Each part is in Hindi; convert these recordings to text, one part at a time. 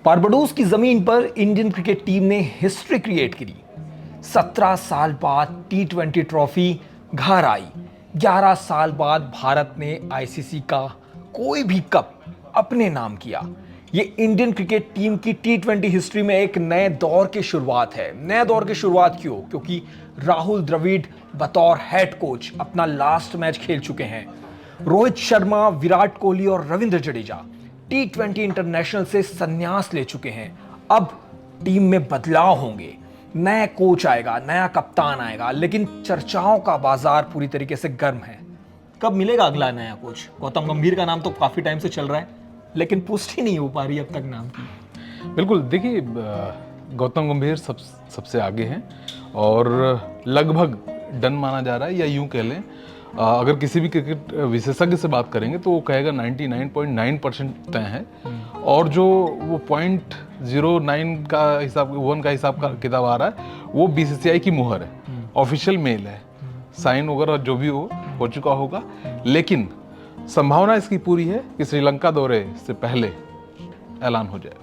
बारबाडोस की जमीन पर इंडियन क्रिकेट टीम ने हिस्ट्री क्रिएट करी। 17 साल बाद T20 ट्रॉफी घर आई। 11 साल बाद भारत ने आईसीसी का कोई भी कप अपने नाम किया। ये इंडियन क्रिकेट टीम की T20 हिस्ट्री में एक नए दौर की शुरुआत है। नए दौर की शुरुआत क्यों? क्योंकि राहुल द्रविड़ बतौर हेड कोच अपना लास्ट मैच खेल चुके हैं। रोहित शर्मा, विराट कोहली और रविंद्र जडेजा T20 इंटरनेशनल से संन्यास ले चुके हैं। अब टीम में बदलाव होंगे, नया कोच आएगा, नया कप्तान आएगा, लेकिन चर्चाओं का बाजार पूरी तरीके से गर्म है। कब मिलेगा अगला नया कोच? गौतम गंभीर का नाम तो काफी टाइम से चल रहा है, लेकिन पुष्टि नहीं हो पा रही अब तक नाम की। बिल्कुल, देखिए गौतम गंभीर सबसे आगे हैं और लगभग डन माना जा रहा है, या यूं कह लें अगर किसी भी क्रिकेट विशेषज्ञ से बात करेंगे तो वो कहेगा 99.9% तय है। और जो वो 0.09 का हिसाब 1 का हिसाब का किताब आ रहा है वो बीसीसीआई की मुहर है, ऑफिशियल मेल है, साइन वगैरह जो भी हो चुका होगा। लेकिन संभावना इसकी पूरी है कि श्रीलंका दौरे से पहले ऐलान हो जाए।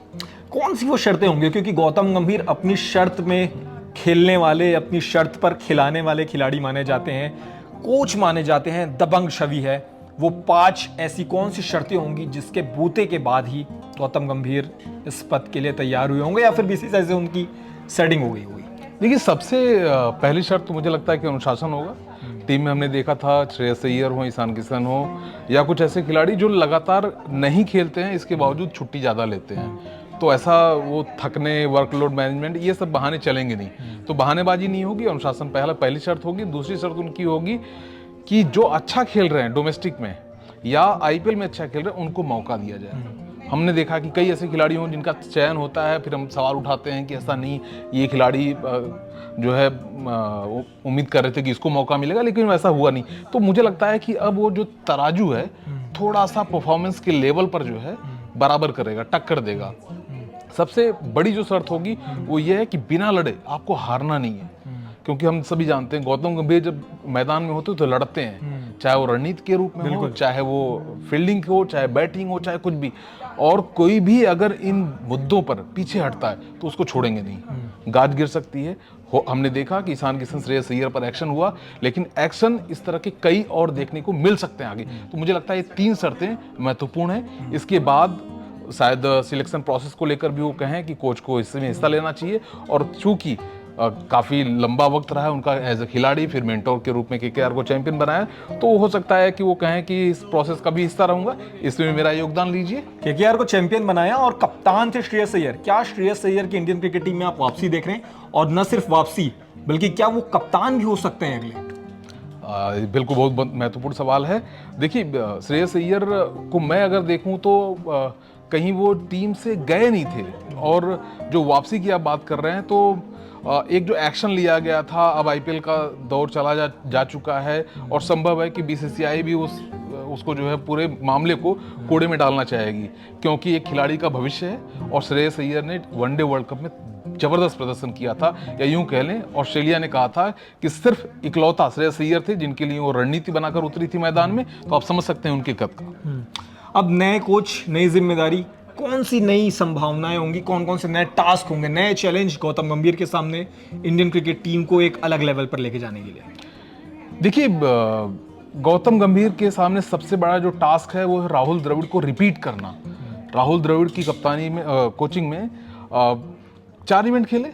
कौन सी वो शर्तें होंगी? क्योंकि गौतम गंभीर अपनी शर्त में खेलने वाले, अपनी शर्त पर खिलाने वाले खिलाड़ी माने जाते हैं, कोच माने जाते हैं, दबंग छवि है। वो 5 ऐसी कौन सी शर्तें होंगी जिसके बूते के बाद ही गौतम गंभीर इस पद के लिए तैयार हुए होंगे, या फिर बीसीसीआई से उनकी सेटिंग हो गई होगी? देखिए, सबसे पहली शर्त तो मुझे लगता है कि अनुशासन होगा। टीम में हमने देखा था श्रेयस अय्यर हो, ईशान किशन हो, या कुछ ऐसे खिलाड़ी जो लगातार नहीं खेलते हैं, इसके बावजूद छुट्टी ज़्यादा लेते हैं। तो ऐसा वो थकने, वर्कलोड मैनेजमेंट, ये सब बहाने चलेंगे नहीं। तो बहानेबाजी नहीं होगी, अनुशासन पहली शर्त होगी। दूसरी शर्त उनकी होगी कि जो अच्छा खेल रहे हैं डोमेस्टिक में या आईपीएल में अच्छा खेल रहे हैं, उनको मौका दिया जाए। हमने देखा कि कई ऐसे खिलाड़ी हों जिनका चयन होता है, फिर हम सवाल उठाते हैं कि ऐसा नहीं, ये खिलाड़ी जो है उम्मीद कर रहे थे कि इसको मौका मिलेगा, लेकिन वैसा हुआ नहीं। तो मुझे लगता है कि अब वो जो तराजू है थोड़ा सा परफॉर्मेंस के लेवल पर जो है बराबर करेगा, टक्कर देगा। सबसे बड़ी जो शर्त होगी वो ये है कि बिना लड़े आपको हारना नहीं है। क्योंकि हम सभी जानते हैं गौतम गंभीर जब मैदान में होते तो लड़ते हैं, चाहे वो रणनीति के रूप में हो, चाहे वो फील्डिंग हो, चाहे बैटिंग हो, चाहे कुछ भी। और कोई भी अगर इन मुद्दों पर पीछे हटता है तो उसको छोड़ेंगे नहीं, गाज गिर सकती है। हमने देखा कि ईशान किशन, श्रेयस अय्यर पर एक्शन हुआ, लेकिन एक्शन इस तरह के कई और देखने को मिल सकते हैं आगे। तो मुझे लगता है ये 3 शर्तें महत्वपूर्ण हैं। इसके बाद शायद सिलेक्शन प्रोसेस को लेकर भी वो कहें कि कोच को इसमें हिस्सा लेना चाहिए। और चूंकि काफ़ी लंबा वक्त रहा है उनका एज ए खिलाड़ी, फिर मेंटोर के रूप में केकेआर को चैंपियन बनाया, तो हो सकता है कि वो कहें कि इस प्रोसेस का भी हिस्सा रहूंगा, इसमें मेरा योगदान लीजिए। केकेआर को चैंपियन बनाया और कप्तान थे श्रेयस अय्यर। क्या श्रेयस अय्यर की इंडियन क्रिकेट टीम में आप वापसी देख रहे हैं? और न सिर्फ वापसी, बल्कि क्या वो कप्तान भी हो सकते हैं अगले? बिल्कुल, बहुत महत्वपूर्ण सवाल है। देखिए, श्रेयस अय्यर को मैं अगर देखूं तो कहीं वो टीम से गए नहीं थे। और जो वापसी की आप बात कर रहे हैं तो एक जो एक्शन लिया गया था, अब आईपीएल का दौर चला जा चुका है और संभव है कि बीसीसीआई भी उसको जो है पूरे मामले को कोड़े में डालना चाहेगी, क्योंकि एक खिलाड़ी का भविष्य है। और श्रेयस अय्यर ने वनडे वर्ल्ड कप में जबरदस्त प्रदर्शन किया था, या यूं कह लें ऑस्ट्रेलिया ने कहा था कि सिर्फ इकलौता श्रेयस अय्यर थे जिनके लिए वो रणनीति बनाकर उतरी थी मैदान में। तो आप समझ सकते हैं उनके कद का। अब नए कोच, नई जिम्मेदारी, कौन सी नई संभावनाएं होंगी, कौन कौन से नए टास्क होंगे, नए चैलेंज गौतम गंभीर के सामने इंडियन क्रिकेट टीम को एक अलग लेवल पर लेके जाने के लिए? देखिए, गौतम गंभीर के सामने सबसे बड़ा जो टास्क है वो है राहुल द्रविड़ को रिपीट करना। राहुल द्रविड़ की कप्तानी में, कोचिंग में 4 इवेंट खेले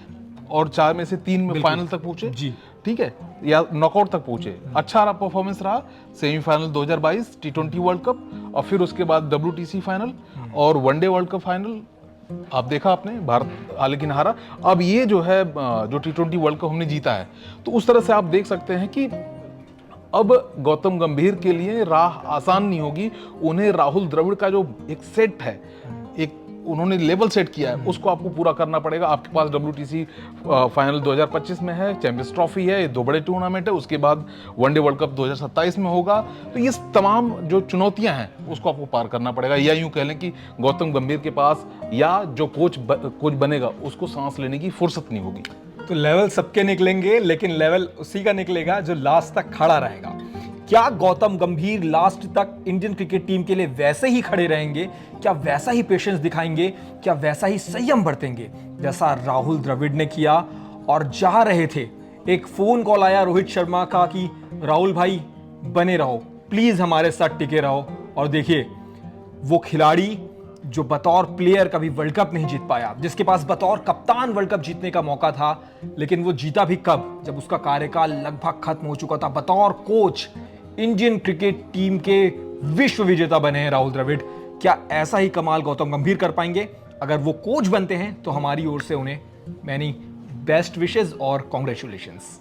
और 4 में से 3 में फाइनल तक पहुंचे जी, ठीक है, या नॉकआउट तक पहुंचे। अच्छा परफॉर्मेंस रहा। सेमीफाइनल 2022 T20 वर्ल्ड कप, और फिर उसके बाद WTC फाइनल और वनडे वर्ल्ड कप फाइनल। आप देखा आपने, भारत लेकिन हारा। अब ये जो है जो T20 वर्ल्ड कप हमने जीता है, तो उस तरह से आप देख सकते हैं कि अब गौतम गंभीर के लिए राह आसान नहीं होगी। उन्हें राहुल द्रविड़ का जो एक सेट है, एक उन्होंने लेवल सेट किया है, उसको आपको पूरा करना पड़ेगा। आपके पास WTC फाइनल 2025 में है, चैंपियंस ट्रॉफी है, ये 2 बड़े टूर्नामेंट है, उसके बाद वनडे वर्ल्ड कप 2027 में होगा। तो ये तमाम जो चुनौतियां हैं उसको आपको पार करना पड़ेगा। या यूं कह लें कि गौतम गंभीर के पास या जो कोच बनेगा उसको सांस लेने की फुर्सत नहीं होगी। तो लेवल सबके निकलेंगे, लेकिन लेवल उसी का निकलेगा जो लास्ट तक खड़ा रहेगा। क्या गौतम गंभीर लास्ट तक इंडियन क्रिकेट टीम के लिए वैसे ही खड़े रहेंगे? क्या वैसा ही पेशेंस दिखाएंगे? क्या वैसा ही संयम बरतेंगे जैसा राहुल द्रविड़ ने किया? और जा रहे थे, एक फोन कॉल आया रोहित शर्मा का कि राहुल भाई बने रहो, प्लीज हमारे साथ टिके रहो। और देखिए, वो खिलाड़ी जो बतौर प्लेयर कभी वर्ल्ड कप नहीं जीत पाया, जिसके पास बतौर कप्तान वर्ल्ड कप जीतने का मौका था, लेकिन वो जीता भी कब? जब उसका कार्यकाल लगभग खत्म हो चुका था। बतौर कोच इंडियन क्रिकेट टीम के विश्व विजेता बने हैं राहुल द्रविड़। क्या ऐसा ही कमाल गौतम गंभीर कर पाएंगे? अगर वो कोच बनते हैं तो हमारी ओर से उन्हें मैनी बेस्ट विशेस और कॉन्ग्रेचुलेशंस।